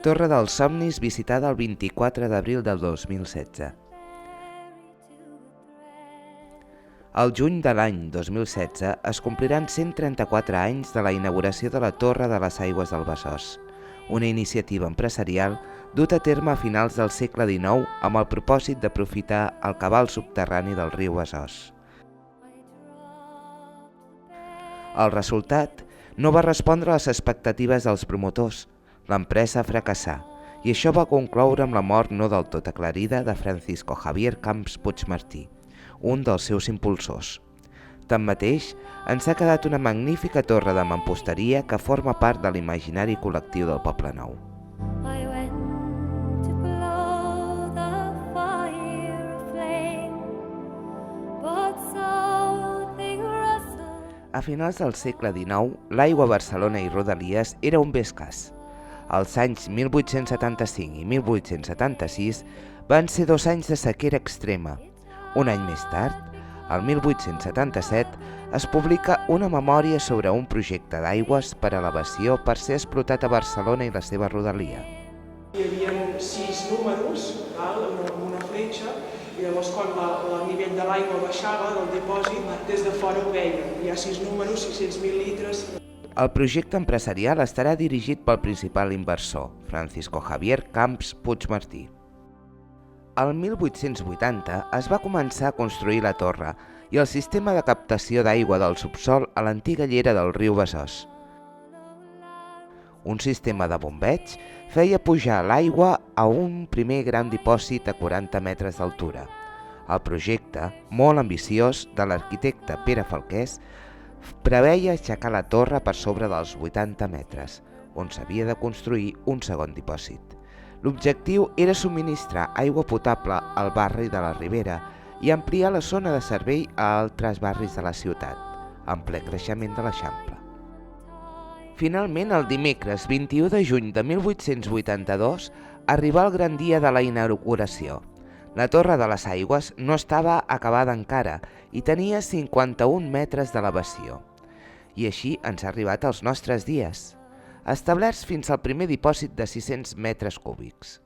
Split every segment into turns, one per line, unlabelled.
Torre dels Somnis visitada el 24 d'abril del 2016. Al juny de l'any 2016 es compliran 134 anys de la inauguració de la Torre de les Aigües del Besòs, una iniciativa empresarial duta a terme a finals del segle XIX amb el propòsit d'aprofitar el cabal subterrani del riu Besòs. El resultat no va respondre a les expectatives dels promotors. L'empresa fracassà, i això va concloure amb la mort no del tot aclarida de Francisco Javier Camps Puigmartí, un dels seus impulsors. Tanmateix, ens ha quedat una magnífica torre de mamposteria que forma part de l'imaginari col·lectiu del Poblenou. A finals del segle XIX, l'aigua a Barcelona i rodalies era un bé escàs. Els anys 1875 i 1876 van ser 2 anys de sequera extrema. Un any més tard, el 1877, es publica una memòria sobre un projecte d'aigües per elevació per ser explotat a Barcelona i la seva rodalia.
Hi havia 6 números amb una fletxa i llavors quan el nivell de l'aigua baixava del dipòsit, des de fora ho veiem. Hi ha 6 números, 600.000 litres.
El projecte empresarial estarà dirigit pel principal inversor, Francisco Javier Camps Puigmartí. El 1880 es va començar a construir la torre i el sistema de captació d'aigua del subsòl a l'antiga llera del riu Besòs. Un sistema de bombeig feia pujar l'aigua a un primer gran dipòsit a 40 metres d'altura. El projecte, molt ambiciós, de l'arquitecte Pere Falqués, preveia aixecar la torre per sobre dels 80 metres, on s'havia de construir un segon dipòsit. L'objectiu era subministrar aigua potable al barri de la Ribera i ampliar la zona de servei a altres barris de la ciutat, en ple creixement de l'Eixample. Finalment, el dimecres 21 de juny de 1882 arribà el gran dia de la inauguració. La Torre de les Aigües no estava acabada encara i tenia 51 metres d'elevació. I així ens ha arribat als nostres dies, establerts fins al primer dipòsit de 600 metres cúbics.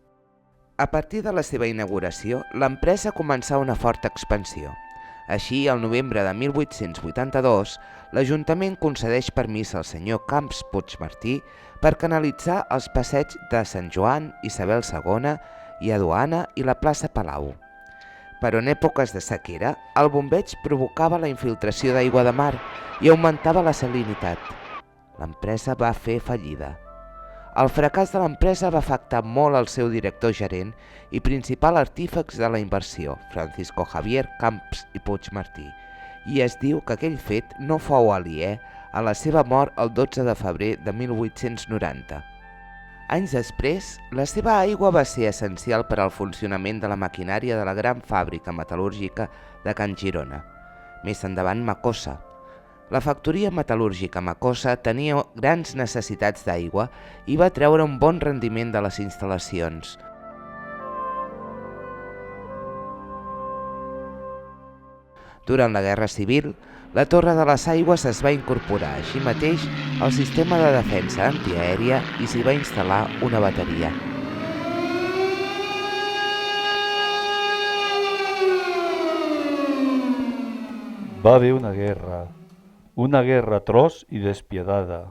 A partir de la seva inauguració, l'empresa començà una forta expansió. Així, al novembre de 1882, l'Ajuntament concedeix permís al senyor Camps Puigmartí per canalitzar els passeigs de Sant Joan, Isabel II, i a Duana i la plaça Palau. Però en èpoques de sequera, el bombeig provocava la infiltració d'aigua de mar i augmentava la salinitat. L'empresa va fer fallida. El fracàs de l'empresa va afectar molt al seu director gerent i principal artífex de la inversió, Francisco Javier Camps i Puigmartí, i es diu que aquell fet no fou aliè a la seva mort el 12 de febrer de 1890. Anys després, la seva aigua va ser essencial per al funcionament de la maquinària de la gran fàbrica metal·lúrgica de Can Girona, més endavant Macosa. La factoria metal·lúrgica Macosa tenia grans necessitats d'aigua i va treure un bon rendiment de les instal·lacions. Durant la Guerra Civil, la Torre de les Aigües es va incorporar així mateix al sistema de defensa antiaèria i s'hi va instal·lar una bateria.
Va haver una guerra atroç i despiadada,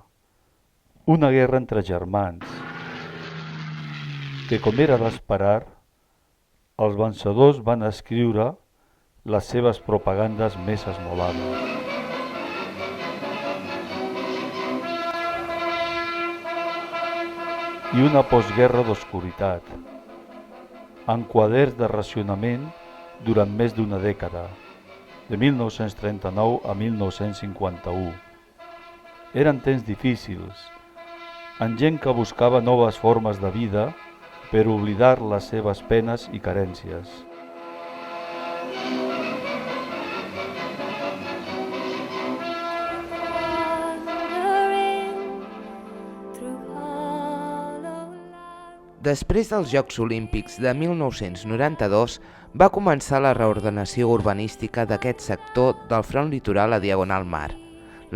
una guerra entre germans, que com era d'esperar, els vencedors van escriure les seves propagandes més esmolades. I una postguerra d'oscuritat, en quaderns de racionament durant més d'una dècada, de 1939 a 1951. Eren temps difícils, amb gent que buscava noves formes de vida per oblidar les seves penes i carències.
Després dels Jocs Olímpics de 1992 va començar la reordenació urbanística d'aquest sector del front litoral a diagonal mar.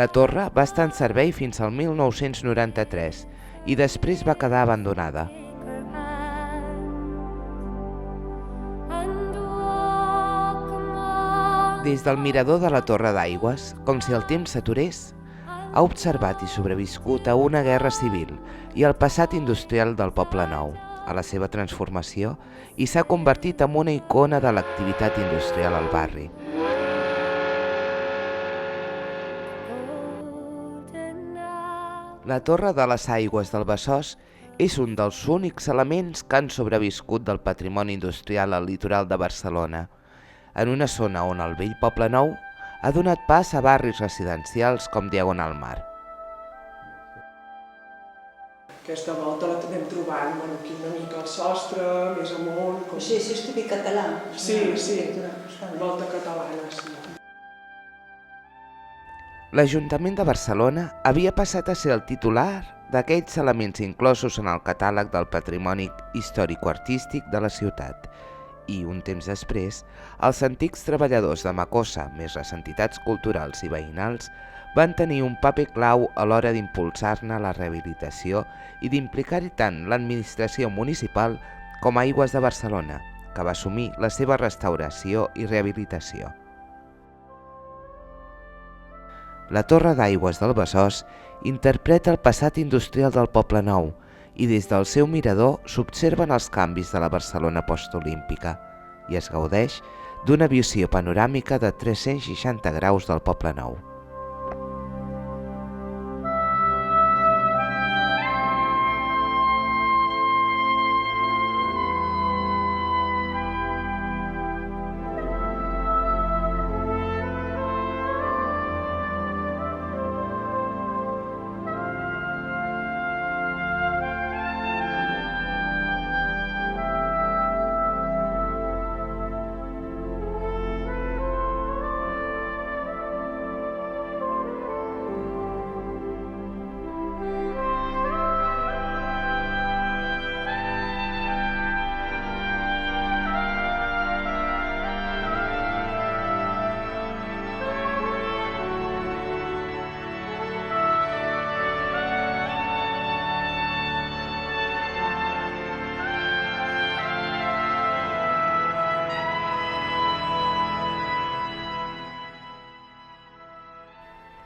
La torre va estar en servei fins al 1993 i després va quedar abandonada. Des del mirador de la Torre d'Aigües, com si el temps s'aturés, ha observat i sobreviscut a una guerra civil i al passat industrial del Poble Nou, a la seva transformació, i s'ha convertit en una icona de l'activitat industrial al barri. La Torre de les Aigües del Besòs és un dels únics elements que han sobreviscut del patrimoni industrial al litoral de Barcelona, en una zona on el vell Poble Nou ha donat pas a barris residencials com Diagonal Mar.
Aquesta volta la anem trobant aquí una mica al sostre, més amunt...
Sí, és típic català.
Sí, volta catalana, sí.
L'Ajuntament de Barcelona havia passat a ser el titular d'aquells elements inclosos en el catàleg del patrimoni històrico-artístic de la ciutat i, un temps després, els antics treballadors de Macosa, més les entitats culturals i veïnals, van tenir un paper clau a l'hora d'impulsar-ne la rehabilitació i d'implicar-hi tant l'administració municipal com Aigües de Barcelona, que va assumir la seva restauració i rehabilitació. La Torre d'Aigües del Besòs interpreta el passat industrial del Poble Nou i des del seu mirador s'observen els canvis de la Barcelona postolímpica i es gaudeix d'una visió panoràmica de 360 graus del Poble Nou.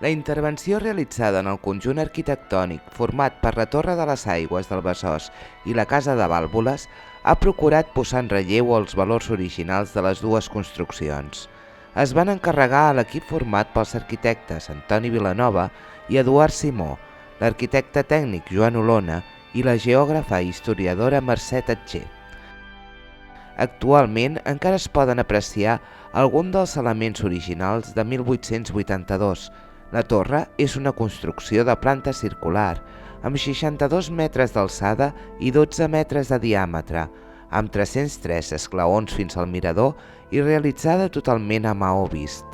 La intervenció realitzada en el conjunt arquitectònic format per la Torre de les Aigües del Besòs i la Casa de Vàlvules ha procurat posar en relleu els valors originals de les dues construccions. Es van encarregar a l'equip format pels arquitectes Antoni Vilanova i Eduard Simó, l'arquitecte tècnic Joan Olona i la geògrafa i historiadora Mercè Tatcher. Actualment encara es poden apreciar alguns dels elements originals de 1882. La torre és una construcció de planta circular, amb 62 metres d'alçada i 12 metres de diàmetre, amb 303 esglaons fins al mirador i realitzada totalment a maó vist.